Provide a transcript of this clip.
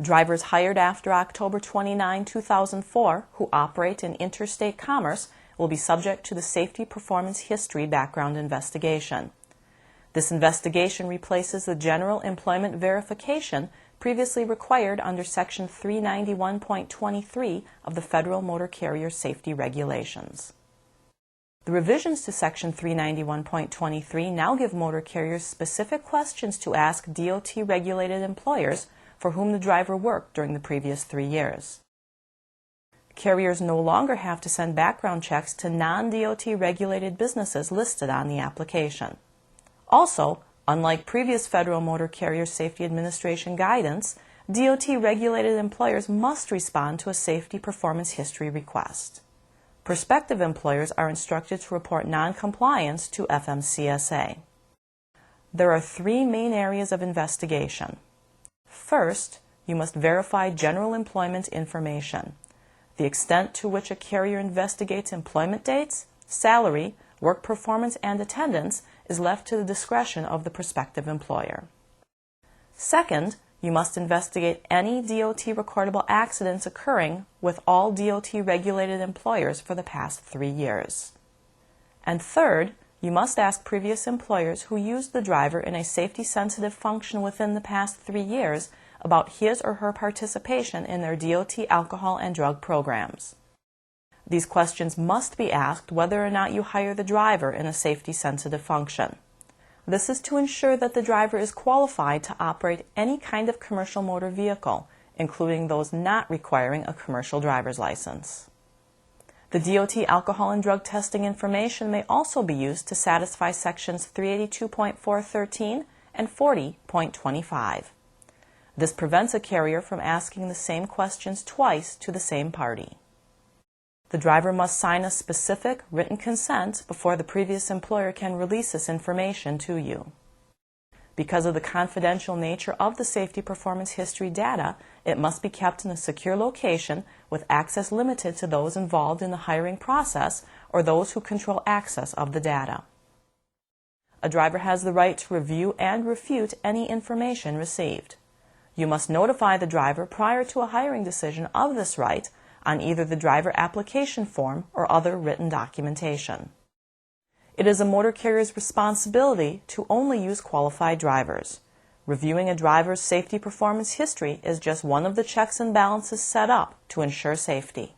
Drivers hired after October 29, 2004 who operate in interstate commerce will be subject to the Safety Performance History background investigation. This investigation replaces the general employment verification previously required under Section 391.23 of the Federal Motor Carrier Safety Regulations. The revisions to Section 391.23 now give motor carriers specific questions to ask DOT-regulated employers for whom the driver worked during the previous 3 years. Carriers no longer have to send background checks to non-DOT-regulated businesses listed on the application. Also, unlike previous Federal Motor Carrier Safety Administration guidance, DOT-regulated employers must respond to a safety performance history request. Prospective employers are instructed to report non-compliance to FMCSA. There are 3 main areas of investigation. First, you must verify general employment information. The extent to which a carrier investigates employment dates, salary, work performance, and attendance is left to the discretion of the prospective employer. Second, you must investigate any DOT recordable accidents occurring with all DOT-regulated employers for the past 3 years. And third, you must ask previous employers who used the driver in a safety-sensitive function within the past 3 years about his or her participation in their DOT alcohol and drug programs. These questions must be asked whether or not you hire the driver in a safety-sensitive function. This is to ensure that the driver is qualified to operate any kind of commercial motor vehicle, including those not requiring a commercial driver's license. The DOT alcohol and drug testing information may also be used to satisfy Sections 382.413 and 40.25. This prevents a carrier from asking the same questions twice to the same party. The driver must sign a specific written consent before the previous employer can release this information to you. Because of the confidential nature of the safety performance history data, it must be kept in a secure location with access limited to those involved in the hiring process or those who control access of the data. A driver has the right to review and refute any information received. You must notify the driver prior to a hiring decision of this right on either the driver application form or other written documentation. It is a motor carrier's responsibility to only use qualified drivers. Reviewing a driver's safety performance history is just one of the checks and balances set up to ensure safety.